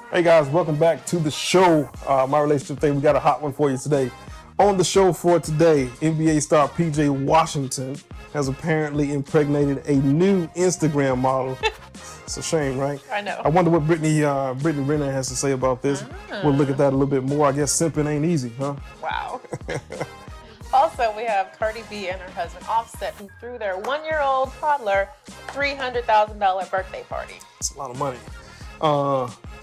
Hey guys, welcome back to the show. My relationship thing, we got a hot one for you today. On the show for today, NBA star PJ Washington has apparently impregnated a new Instagram model. It's a shame, right? I know. I wonder what Brittany Renner has to say about this. We'll look at that a little bit more. I guess simping ain't easy, huh? Wow. Also, we have Cardi B and her husband Offset, who threw their 1-year-old toddler $300,000 birthday party. It's a lot of money.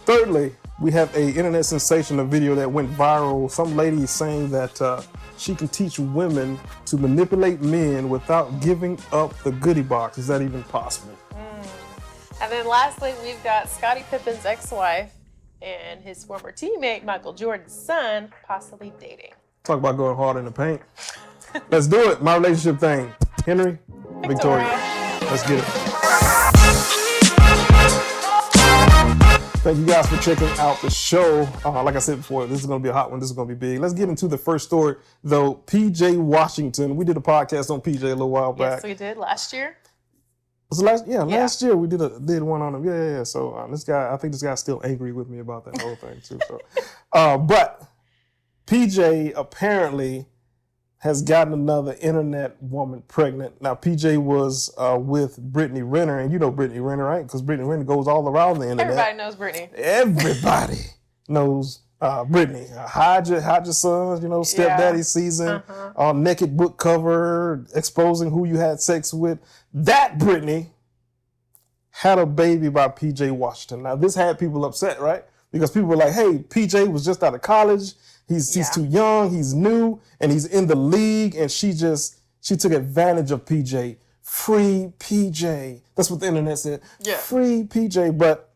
Thirdly, we have a internet sensation, a video that went viral. Some lady saying that she can teach women to manipulate men without giving up the goodie box. Is that even possible? And then lastly, we've got Scottie Pippen's ex-wife and his former teammate, Michael Jordan's son, possibly dating. Talk about going hard in the paint. Let's do it. My relationship thing. Henry, Victoria. Let's get it. Thank you guys for checking out the show. Like I said before, this is going to be a hot one. This is going to be big. Let's get into the first story, though. PJ Washington. We did a podcast on PJ a little while back. Yes, we did last year. Was it last? Yeah, last year we did one on him. Yeah. So this guy, I think this guy's still angry with me about that whole thing too. So, but PJ apparently has gotten another internet woman pregnant. Now, PJ was with Brittany Renner, and you know Brittany Renner, right? Because Brittany Renner goes all around the internet. Everybody knows Brittany. Everybody knows Brittany. Hide your sons, stepdaddy season, naked book cover, exposing who you had sex with. That Brittany had a baby by PJ Washington. Now, this had people upset, right? Because people were like, hey, PJ was just out of college. He's too young, he's new, and he's in the league, and she took advantage of PJ. Free PJ. That's what the internet said. Yeah. Free PJ. But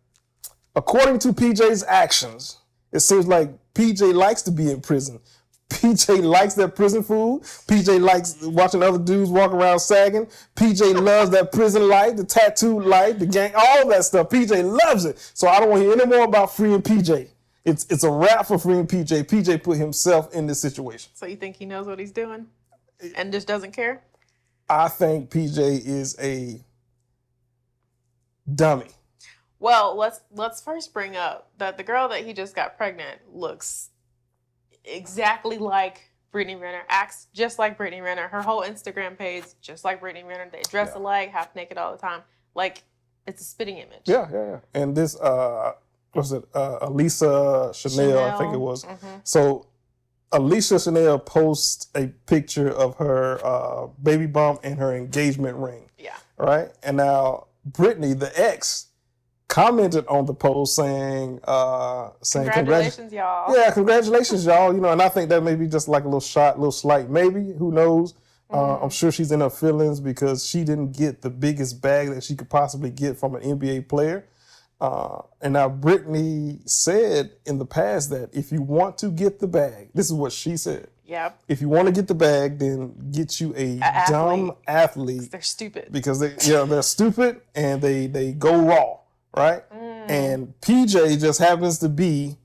according to PJ's actions, it seems like PJ likes to be in prison. PJ likes that prison food. PJ likes watching other dudes walk around sagging. PJ loves that prison life, the tattoo life, the gang, all that stuff. PJ loves it. So I don't want to hear any more about freeing PJ. It's a wrap for freeing PJ. PJ put himself in this situation. So you think he knows what he's doing and just doesn't care? I think PJ is a dummy. Well, let's first bring up that the girl that he just got pregnant looks exactly like Brittany Renner, acts just like Brittany Renner. Her whole Instagram page, just like Brittany Renner. They dress alike, half naked all the time. Like, it's a spitting image. Yeah. And this, what's it? Alicia Chanel, I think it was. So Alicia Chanel posts a picture of her baby bump and her engagement ring. Yeah. Right? And now Brittany, the ex, commented on the post saying congratulations, y'all. Yeah, congratulations, y'all. And I think that may be just like a little shot, little slight, maybe. Who knows? I'm sure she's in her feelings because she didn't get the biggest bag that she could possibly get from an NBA player. And now Brittany said in the past that if you want to get the bag, this is what she said. Yep. If you want to get the bag, then get you a dumb athlete. They're stupid. Because they're stupid and they go raw, right? And PJ just happens to be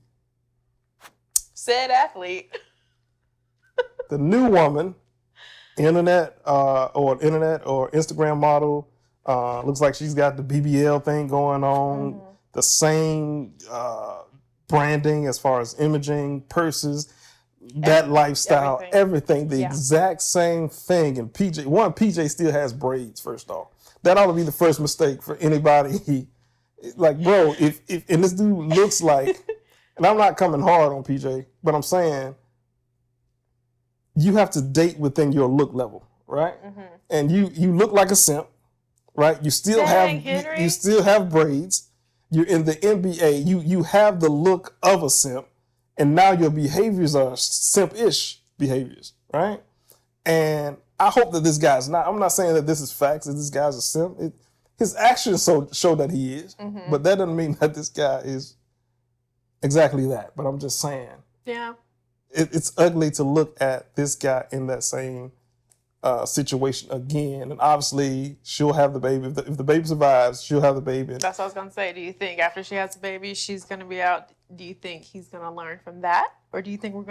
said athlete. the new woman, internet or Instagram model. Looks like she's got the BBL thing going on, the same branding as far as imaging, purses, that lifestyle, everything, the exact same thing. And PJ still has braids, first off. That ought to be the first mistake for anybody. Like, bro, if and this dude looks like, and I'm not coming hard on PJ, but I'm saying you have to date within your look level, right? And you look like a simp. Right, you still have braids. You're in the NBA. You have the look of a simp, and now your behaviors are simp-ish behaviors, right? And I hope that this guy's not. I'm not saying that this is facts that this guy's a simp. His actions show that he is, but that doesn't mean that this guy is exactly that. But I'm just saying, it's ugly to look at this guy in that same situation again, and obviously she'll have the baby. If the baby survives, she'll have the baby. That's what I was gonna say. Do you think after she has the baby, she's gonna be out? Do you think he's gonna learn from that, or do you think we're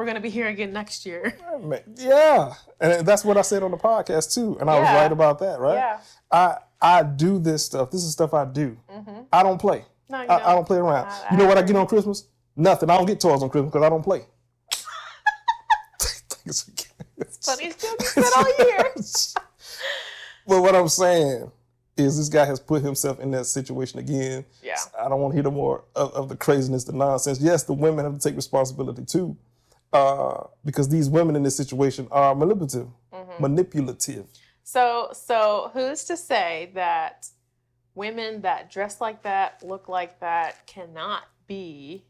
gonna be here again next year? Yeah, and that's what I said on the podcast too, and I was right about that, right? Yeah. I do this stuff. This is stuff I do. I don't play. No, you I don't play around. You know what I get on Christmas? Nothing. I don't get toys on Christmas because I don't play. It's funniest joke you said all year. But what I'm saying is this guy has put himself in that situation again. Yeah. I don't want to hear no more of the craziness, the nonsense. Yes, the women have to take responsibility too, because these women in this situation are manipulative. So who's to say that women that dress like that, look like that, cannot be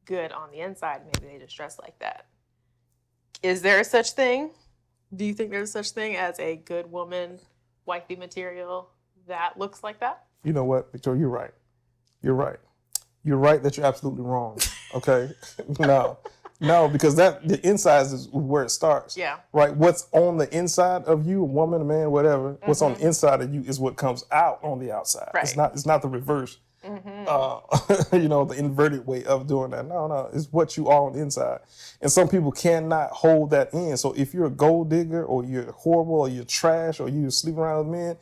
good on the inside? Maybe they just dress like that. Is there such thing? Do you think there's such thing as a good woman, wifey material that looks like that? You know what, Victoria, you're right. You're right. You're right that you're absolutely wrong. Okay? No, because the inside is where it starts. Yeah. Right? What's on the inside of you, a woman, a man, whatever, what's on the inside of you is what comes out on the outside. Right. It's not the reverse. The inverted way of doing that. No, it's what you are on the inside. And some people cannot hold that in. So if you're a gold digger or you're horrible or you're trash or you sleep around with men,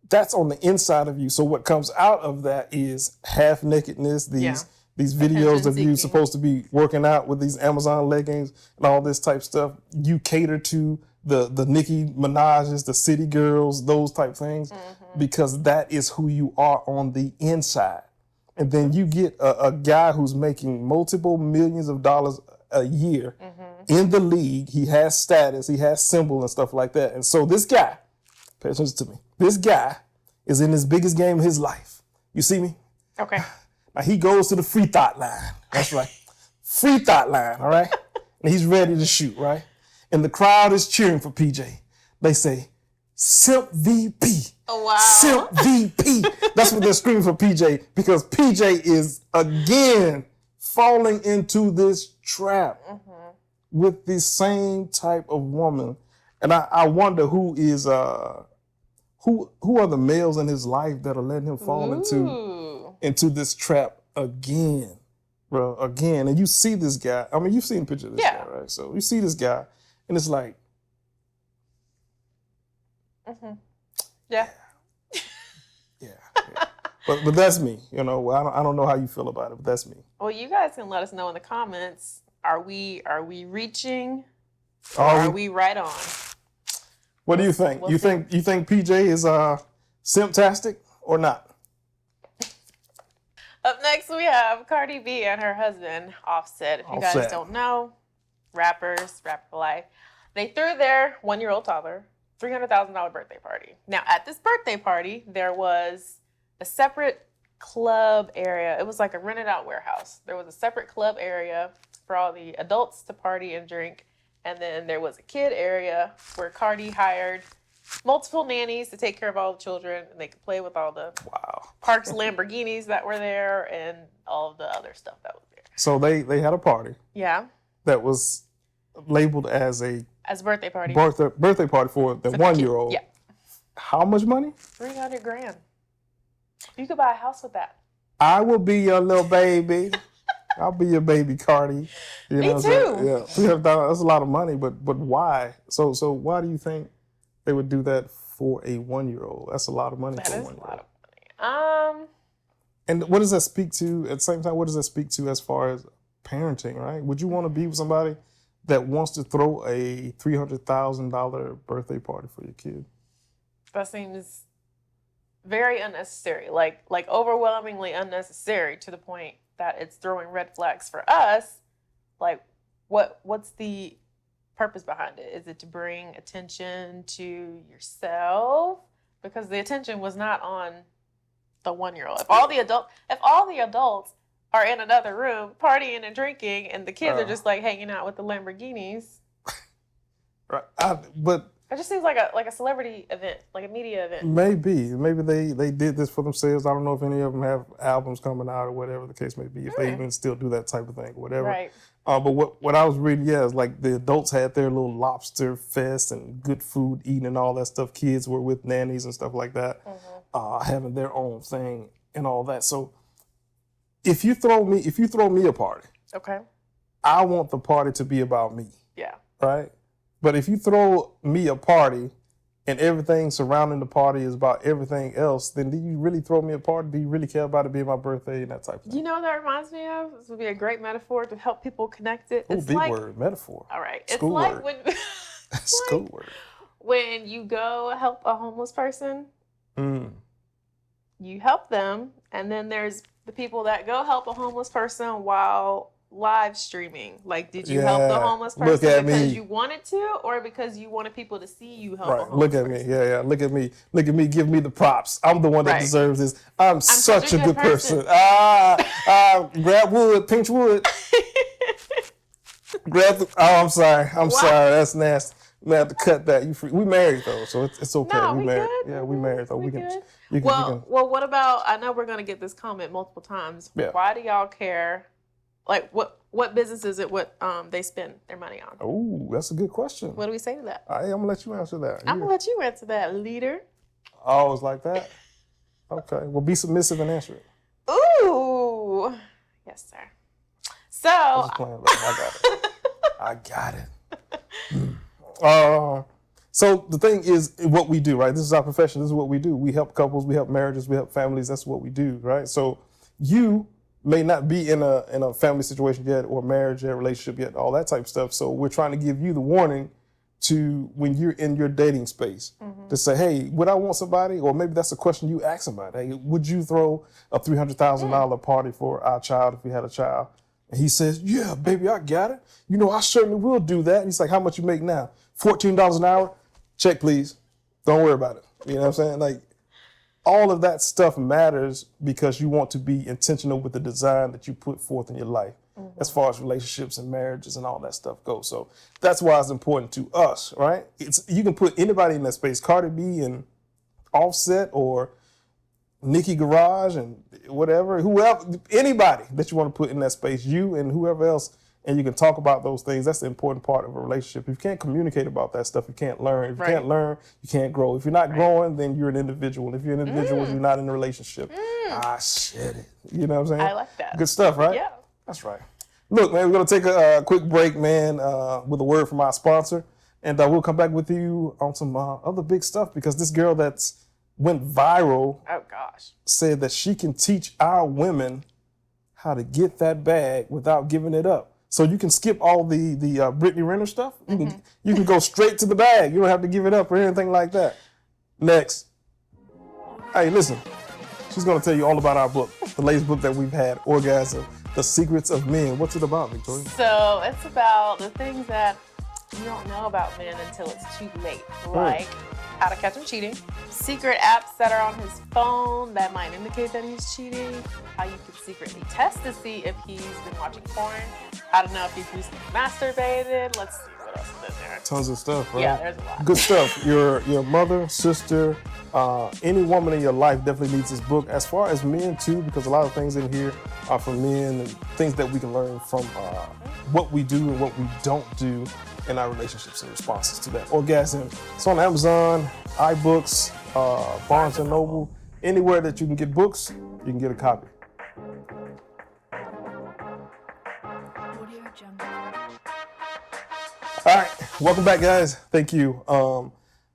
that's on the inside of you. So what comes out of that is half nakedness, these videos of you supposed to be working out with these Amazon leggings and all this type stuff. You cater to the Nicki Minaj's, the city girls, those type things, because that is who you are on the inside. And then you get a guy who's making multiple millions of dollars a year in the league. He has status, he has symbol and stuff like that. And so this guy, pay attention to me, this guy is in his biggest game of his life. You see me? Okay. Now he goes to the free throw line. That's right. Free throw line, all right? And he's ready to shoot, right? And the crowd is cheering for PJ. They say, Simp VP. Oh, wow. Simp VP. That's what they're screaming for PJ, because PJ is again falling into this trap with the same type of woman. And I wonder who is who are the males in his life that are letting him fall into this trap again, bro, again. And you see this guy. I mean, you've seen a picture of this guy, right? So you see this guy, and it's like, yeah. But that's me. You know, I don't know how you feel about it, but that's me. Well, you guys can let us know in the comments. Are we reaching? Or are we right on? What do you think? You think PJ is simptastic or not? Up next, we have Cardi B and her husband, Offset. If you guys don't know, rappers, rap for life. They threw their 1-year-old toddler $300,000 birthday party. Now, at this birthday party, there was a separate club area. It was like a rented out warehouse. There was a separate club area for all the adults to party and drink. And then there was a kid area where Cardi hired multiple nannies to take care of all the children, and they could play with all the Parks Lamborghinis that were there and all of the other stuff that was there. So they had a party. Yeah. That was labeled as a birthday party. Birthday party for the 1-year-old. Yeah. How much money? $300,000. You could buy a house with that. I will be your little baby. I'll be your baby, Cardi. You Me know too. Yeah, $300,000. That's a lot of money, but why? So why do you think they would do that for a 1-year-old? That's a lot of money for a 1-year-old. That is a lot of money. And what does that speak to? At the same time, what does that speak to as far as parenting? Right? Would you want to be with somebody that wants to throw a $300,000 birthday party for your kid? That seems very unnecessary, like overwhelmingly unnecessary, to the point that it's throwing red flags for us. Like, what's the purpose behind it? Is it to bring attention to yourself? Because the attention was not on the 1-year-old. If all the adults are in another room partying and drinking, and the kids are just like hanging out with the Lamborghinis, right? But it just seems like a celebrity event, like a media event. Maybe they did this for themselves. I don't know if any of them have albums coming out or whatever the case may be, if they even still do that type of thing or whatever. Right. But what I was reading, is like the adults had their little lobster fest and good food eating and all that stuff. Kids were with nannies and stuff like that, having their own thing and all that. So if you throw me a party, okay, I want the party to be about me. Yeah. Right. But if you throw me a party and everything surrounding the party is about everything else, then do you really throw me a party? Do you really care about it being my birthday and that type of thing? You know what that reminds me of? This would be a great metaphor to help people connect it. Ooh, big word, metaphor. All right. School it's like word. when School word. When you go help a homeless person, you help them, and then there's the people that go help a homeless person while live streaming. Like, did you help the homeless person because you wanted to, or because you wanted people to see you help a homeless Look at person? me. Yeah. Look at me. Give me the props. I'm the one that deserves this. I'm such a good person. Grab wood, pinch wood. I'm sorry. Sorry. That's nasty. We have to cut that. We married though, so it's okay. No, we married. Good. Yeah, we married though. Well, what about? I know we're gonna get this comment multiple times. Yeah. Why do y'all care? Like, what business is it? What they spend their money on? Oh, that's a good question. What do we say to that? I'm gonna let you answer that. I'm gonna let you answer that, leader. Oh, it's like that. Okay. Well, be submissive and answer it. Ooh, yes, sir. So I got it. So the thing is what we do, right? This is our profession. This is what we do. We help couples, we help marriages, we help families. That's what we do, right? So you may not be in a family situation yet, or marriage yet, relationship yet, all that type of stuff. So we're trying to give you the warning to when you're in your dating space to say, hey, would I want somebody? Or maybe that's a question you ask somebody. Hey, would you throw a $300,000 party for our child if we had a child? And he says, yeah, baby, I got it. You know, I certainly will do that. And he's like, how much you make now? $14 an hour? Check, please. Don't worry about it. You know what I'm saying? Like, all of that stuff matters because you want to be intentional with the design that you put forth in your life as far as relationships and marriages and all that stuff goes. So that's why it's important to us, right? You can put anybody in that space, Cardi B and Offset or Nicki Garage and whatever, whoever, anybody that you want to put in that space, you and whoever else, and you can talk about those things. That's the important part of a relationship. If you can't communicate about that stuff, you can't learn. If you can't learn, you can't grow. If you're not growing, then you're an individual. And if you're an individual, you're not in a relationship. Shit. You know what I'm saying? I like that. Good stuff, right? Yeah. That's right. Look, man, we're going to take a quick break, man, with a word from our sponsor. And we'll come back with you on some other big stuff, because this girl that's went viral said that she can teach our women how to get that bag without giving it up. So you can skip all the Brittany Renner stuff. You can go straight to the bag. You don't have to give it up or anything like that. Next. Hey, listen. She's going to tell you all about our book, the latest book that we've had, Orgasm, The Secrets of Men. What's it about, Victoria? So it's about the things that you don't know about men until it's too late. Like how to catch him cheating, secret apps that are on his phone that might indicate that he's cheating, how you can secretly test to see if he's been watching porn, how to know if he's recently masturbated. Let's see what else is in there. Tons of stuff, right? Yeah, there's a lot. Good stuff. Your mother, sister, any woman in your life definitely needs this book. As far as men too, because a lot of things in here are for men and things that we can learn from what we do and what we don't do in our relationships and responses to that. Orgasm. It's on Amazon, iBooks, Barnes & Noble. Anywhere that you can get books, you can get a copy. All right, welcome back, guys. Thank you.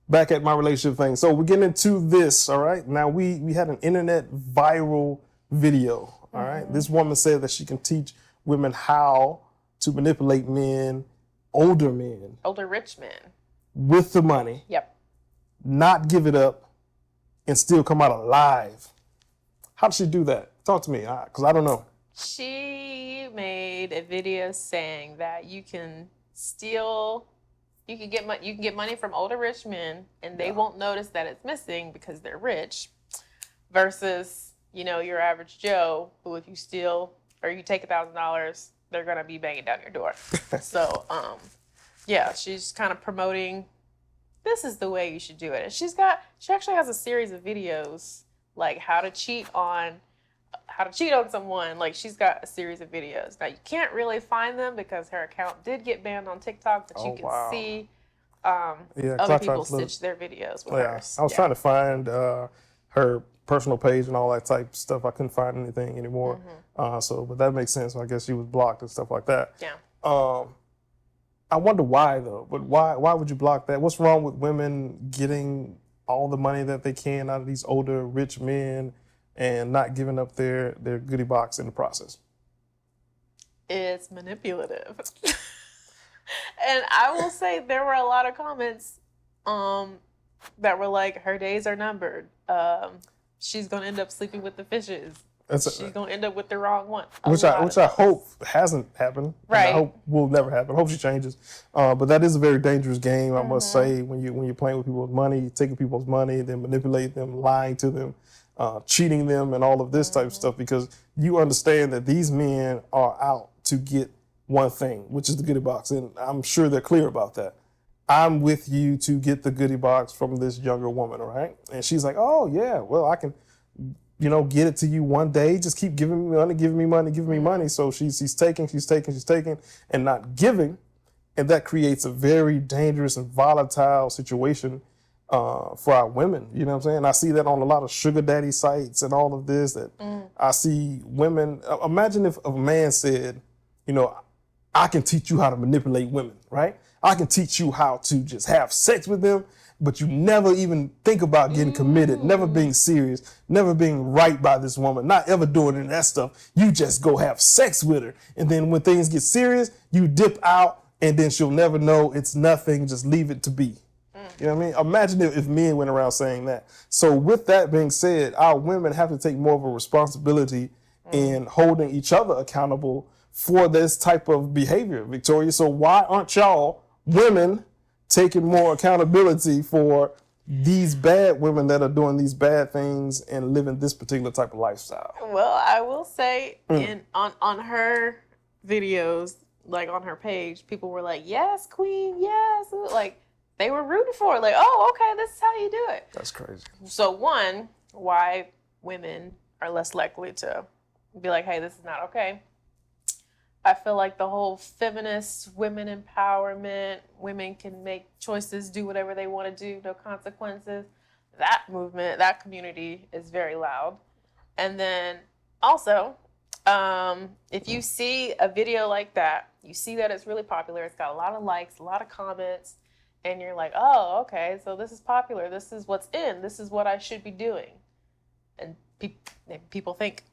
Back at My Relationship Thing. So we're getting into this, all right? Now, we had an internet viral video, all right? This woman said that she can teach women how to manipulate men, older rich men, with the money. Yep. Not give it up and still come out alive. How did she do that? Talk to me, because I don't know. She made a video saying that you can get money from older rich men and they won't notice that it's missing because they're rich, versus, your average Joe who, if you steal or you take $1,000, they're gonna be banging down your door. So, she's kind of promoting, this is the way you should do it. And she actually has a series of videos, like how to cheat on someone. Like, she's got a series of videos. Now, you can't really find them because her account did get banned on TikTok, but you can see other people stitch their videos with hers. I was trying to find her personal page and all that type of stuff. I couldn't find anything anymore. But that makes sense. I guess she was blocked and stuff like that. Yeah. I wonder why though. But why would you block that? What's wrong with women getting all the money that they can out of these older rich men and not giving up their goodie box in the process? It's manipulative. And I will say there were a lot of comments that were like, her days are numbered. She's gonna end up sleeping with the fishes. She's gonna end up with the wrong one. Which I hope hasn't happened. Right. I hope will never happen. I hope she changes. But that is a very dangerous game, I must say, when you're playing with people's money, taking people's money, then manipulating them, lying to them, cheating them, and all of this type of stuff, because you understand that these men are out to get one thing, which is the goodie box. And I'm sure they're clear about that. I'm with you to get the goodie box from this younger woman, right? And she's like, oh yeah, well, I can, get it to you one day. Just keep giving me money, giving me money, giving me money. So she's taking, and not giving. And that creates a very dangerous and volatile situation for our women. You know what I'm saying? I see that on a lot of sugar daddy sites and all of this, that I see women. Imagine if a man said, I can teach you how to manipulate women, right? I can teach you how to just have sex with them, but you never even think about getting committed, never being serious, never being right by this woman, not ever doing any of that stuff. You just go have sex with her. And then when things get serious, you dip out, and then she'll never know it's nothing, just leave it to be. You know what I mean? Imagine if men went around saying that. So with that being said, our women have to take more of a responsibility in holding each other accountable for this type of behavior, Victoria. So why aren't y'all women taking more accountability for these bad women that are doing these bad things and living this particular type of lifestyle? Well, I will say on her videos, like on her page, people were like, yes, queen, yes. Like they were rooting for it. Like, oh, okay, this is how you do it. That's crazy. So one, why women are less likely to be like, hey, this is not okay. I feel like the whole feminist women empowerment, women can make choices, do whatever they want to do, no consequences. That movement, that community is very loud. And then also, if you see a video like that, you see that it's really popular, it's got a lot of likes, a lot of comments, and you're like, oh, okay, so this is popular, this is what's in, this is what I should be doing. And people think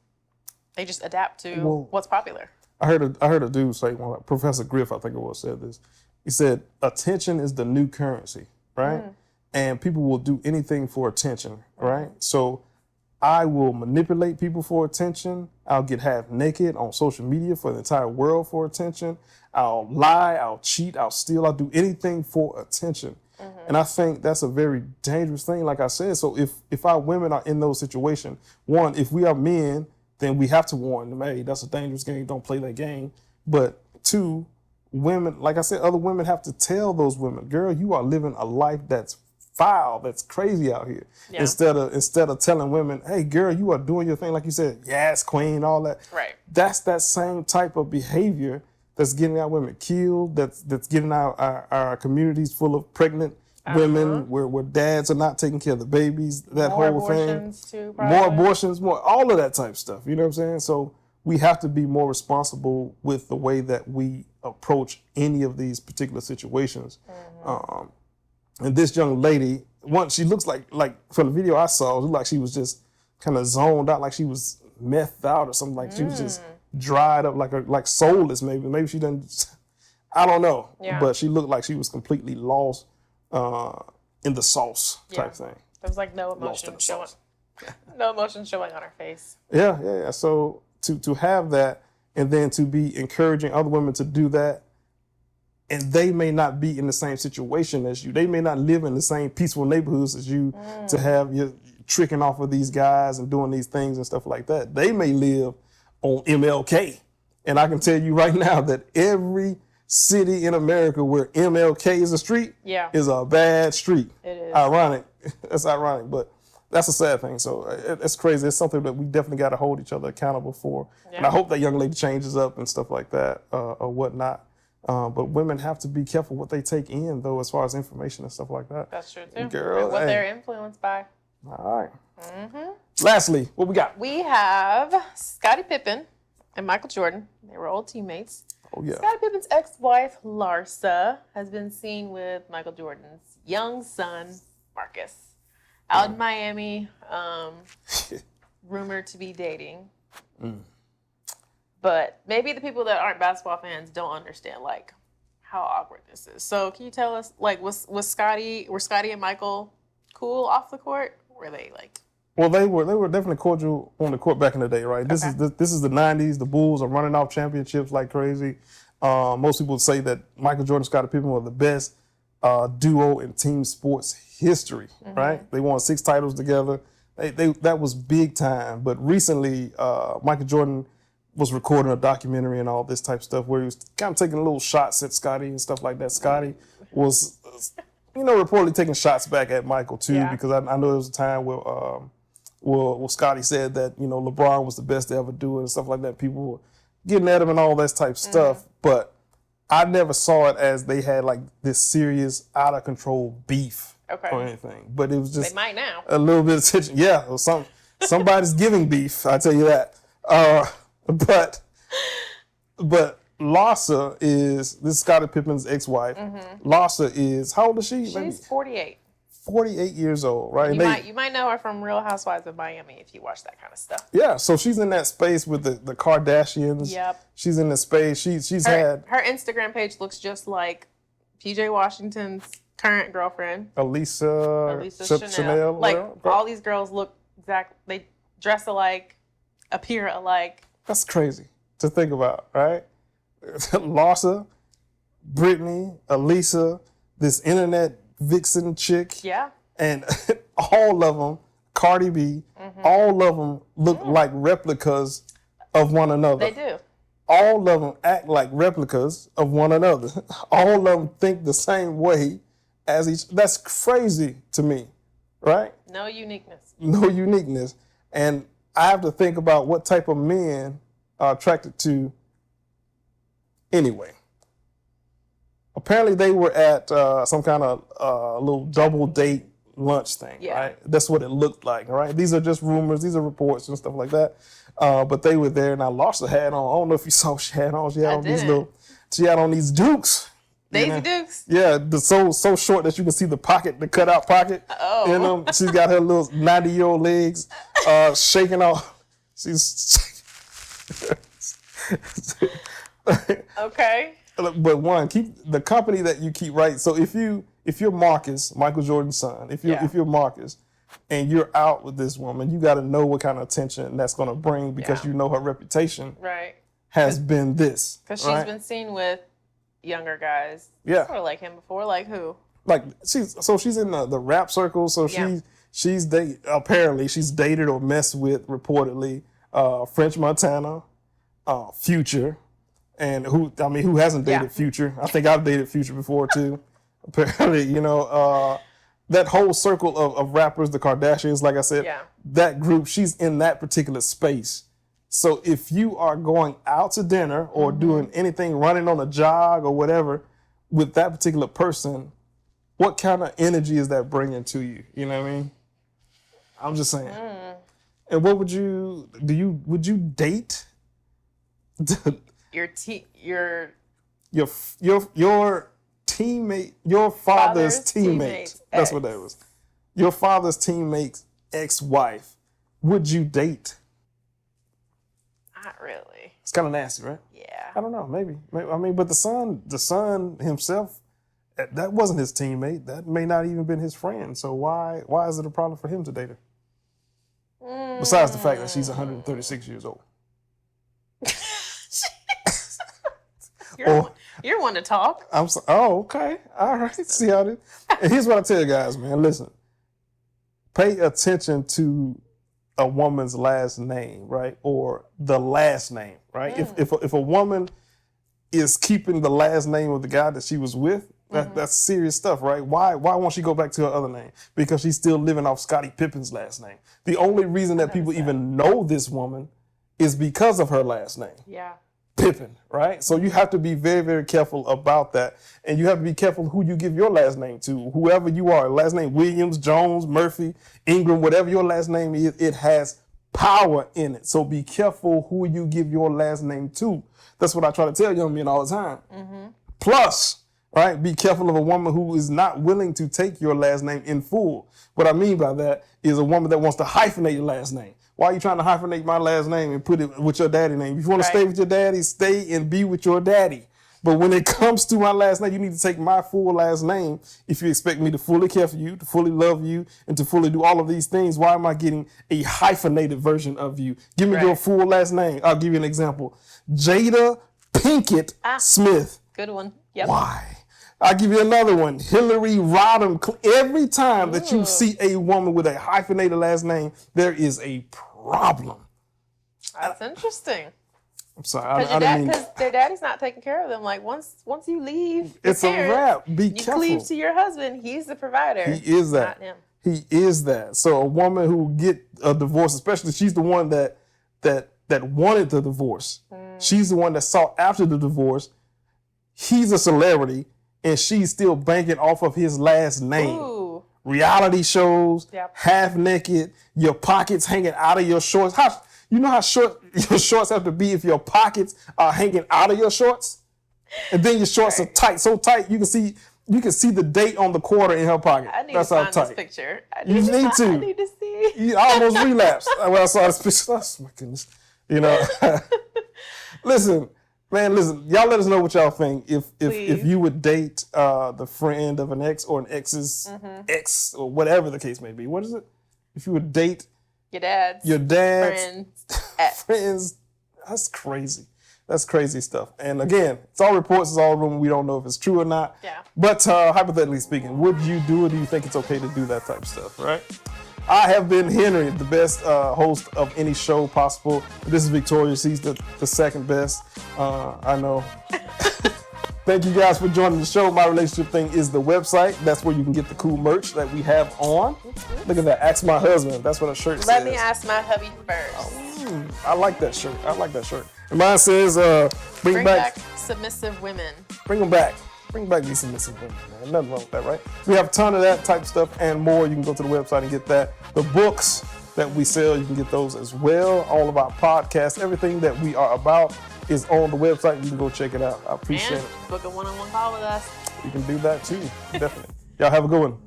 they just adapt to what's popular. I heard a dude say, Professor Griff, I think it was, said this. He said, attention is the new currency, right? And people will do anything for attention, right? So I will manipulate people for attention. I'll get half naked on social media for the entire world for attention. I'll lie, I'll cheat, I'll steal, I'll do anything for attention. And I think that's a very dangerous thing, like I said. So if our women are in those situations, one, if we are men, then we have to warn them, hey, that's a dangerous game, don't play that game. But two, women, like I said, other women have to tell those women, girl, you are living a life that's foul, that's crazy out here. Yeah. Instead of telling women, hey, girl, you are doing your thing, like you said, yes, queen, all that. Right. That's that same type of behavior that's getting our women killed, that's getting our communities full of pregnant women where dads are not taking care of the babies, that more whole thing. Too, more abortions, all of that type of stuff. You know what I'm saying? So we have to be more responsible with the way that we approach any of these particular situations. And this young lady, she looks like from the video I saw, it looked like she was just kind of zoned out, like she was methed out or something, like she was just dried up, like soulless maybe. Maybe she didn't, I don't know. Yeah. But she looked like she was completely lost in the sauce type thing. There was like no emotion showing. No emotion showing on her face. Yeah. So to have that, and then to be encouraging other women to do that, and they may not be in the same situation as you. They may not live in the same peaceful neighborhoods as you to have you tricking off of these guys and doing these things and stuff like that. They may live on MLK. And I can tell you right now that every city in America where MLK is a street is a bad street. It is. Ironic. That's ironic, but that's a sad thing. So it's crazy. It's something that we definitely got to hold each other accountable for. Yeah. And I hope that young lady changes up and stuff like that or whatnot. But women have to be careful what they take in, though, as far as information and stuff like that. That's true, too. Girl, and what they're influenced by. All right. Lastly, what we got? We have Scottie Pippen and Michael Jordan. They were old teammates. Oh, yeah. Scottie Pippen's ex-wife, Larsa, has been seen with Michael Jordan's young son, Marcus, out in Miami, rumored to be dating. But maybe the people that aren't basketball fans don't understand, like, how awkward this is. So can you tell us, like, were Scottie and Michael cool off the court? Were they, like... Well, they were definitely cordial on the court back in the day, right? This is the 90s. The Bulls are running off championships like crazy. Most people would say that Michael Jordan and Scottie Pippen were the best duo in team sports history, right? They won 6 titles together. That was big time. But recently, Michael Jordan was recording a documentary and all this type of stuff where he was kind of taking little shots at Scottie and stuff like that. Scottie was, reportedly taking shots back at Michael too, because I know there was a time where Scottie said that, LeBron was the best to ever do it and stuff like that. People were getting at him and all that type of stuff. But I never saw it as they had like this serious, out of control beef or anything. But it was just they might now. A little bit of tension. Yeah, or somebody's giving beef, I tell you that. But Larsa this is Scottie Pippen's ex-wife. Larsa is, how old is she? She's 48. 48 years old, right? You might know her from Real Housewives of Miami if you watch that kind of stuff. Yeah, so she's in that space with the Kardashians. Yep. She's in the space. Her Instagram page looks just like PJ Washington's current girlfriend, Elisa Chanel. Like all these girls look they dress alike, appear alike. That's crazy to think about, right? Larsa, Brittany, Elisa, this internet vixen chick. Yeah. And all of them, Cardi B, all of them look like replicas of one another. They do. All of them act like replicas of one another. All of them think the same way as each. That's crazy to me, right? No uniqueness. No uniqueness. And I have to think about what type of men are attracted to anyway. Apparently they were at some kind of little double date lunch thing, right? That's what it looked like, all right? These are just rumors. These are reports and stuff like that. But they were there. Now, Larsa had on, I don't know if you saw what she had on. She had on these Dukes. Daisy Dukes? Yeah, so short that you can see the pocket, the cutout pocket. Oh. And she's got her little 90-year-old legs shaking off. She's... Okay. But keep the company that you keep, right? So if you're Marcus, Michael Jordan's son, if you're Marcus and you're out with this woman, you got to know what kind of attention that's going to bring because you know her reputation has been this. Because she's been seen with younger guys. Yeah. Sort of like him before. Like who? Like she's in the rap circle. So apparently she's dated or messed with reportedly French Montana, Future. And who hasn't dated Future? I think I've dated Future before too. Apparently, that whole circle of rappers, the Kardashians, like I said, that group, she's in that particular space. So if you are going out to dinner or doing anything, running on a jog or whatever with that particular person, what kind of energy is that bringing to you? You know what I mean? I'm just saying. And what would you date? Your teammate, your father's teammate. That's what that was. Your father's teammate's ex-wife. Would you date? Not really. It's kind of nasty, right? Yeah. I don't know. Maybe. I mean, but the son himself, that wasn't his teammate. That may not even been his friend. So why is it a problem for him to date her? Besides the fact that she's 136 years old. You're one to talk. Okay. All right. See how it is. And here's what I tell you guys, man. Listen. Pay attention to a woman's last name, right? Or the last name, right? If a woman is keeping the last name of the guy that she was with, that's serious stuff, right? Why won't she go back to her other name? Because she's still living off Scottie Pippen's last name. The only reason that people even know this woman is because of her last name. Yeah. Pippen, right? So you have to be very, very careful about that. And you have to be careful who you give your last name to. Whoever you are, last name Williams, Jones, Murphy, Ingram, whatever your last name is, it has power in it. So be careful who you give your last name to. That's what I try to tell young men all the time. Plus, right, be careful of a woman who is not willing to take your last name in full. What I mean by that is a woman that wants to hyphenate your last name. Why are you trying to hyphenate my last name and put it with your daddy name? If you want to stay with your daddy, stay and be with your daddy. But when it comes to my last name, you need to take my full last name if you expect me to fully care for you, to fully love you, and to fully do all of these things. Why am I getting a hyphenated version of you? Give me your full last name. I'll give you an example. Jada Pinkett Smith. Good one. Yep. Why? I'll give you another one. Hillary Rodham. Every time that you see a woman with a hyphenated last name, there is a problem. That's interesting. I'm sorry. Because their daddy's not taking care of them. Like once you leave, it's a wrap. Be careful. You cleave to your husband. He's the provider. He is that. Not him. He is that. So a woman who get a divorce, especially she's the one that wanted the divorce. She's the one that sought after the divorce. He's a celebrity, and she's still banking off of his last name. Ooh. Reality shows, half naked, your pockets hanging out of your shorts. You know how short your shorts have to be if your pockets are hanging out of your shorts? And then your shorts are tight, so tight you can see the date on the quarter in her pocket. I need That's to how find tight. this picture. I need to see. I almost relapsed when I saw this picture. Oh my goodness. You know. Listen, y'all let us know what y'all think. If you would date the friend of an ex or an ex's ex or whatever the case may be. What is it? If you would date your dad's friends, that's crazy. That's crazy stuff. And again, it's all reports, it's all rumor. We don't know if it's true or not. Yeah. But hypothetically speaking, would you do it? Do you think it's okay to do that type of stuff, right? I have been Henry, the best host of any show possible. This is Victoria. She's the second best. I know. Thank you guys for joining the show. My Relationship Thing is the website. That's where you can get the cool merch that we have on. Look at that. Ask my husband. That's what a shirt says. Let me ask my hubby first. I like that shirt. And mine says, bring back submissive women. Bring them back. Bring back these submissive women, man. Nothing wrong with that, right? We have a ton of that type of stuff and more. You can go to the website and get that. The books that we sell, you can get those as well. All of our podcasts, everything that we are about is on the website. You can go check it out. I appreciate it. Book a one-on-one call with us. You can do that too, definitely. Y'all have a good one.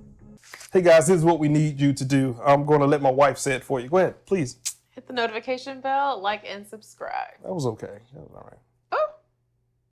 Hey guys, this is what we need you to do. I'm going to let my wife say it for you. Go ahead, please. Hit the notification bell, like, and subscribe. That was okay. That was all right.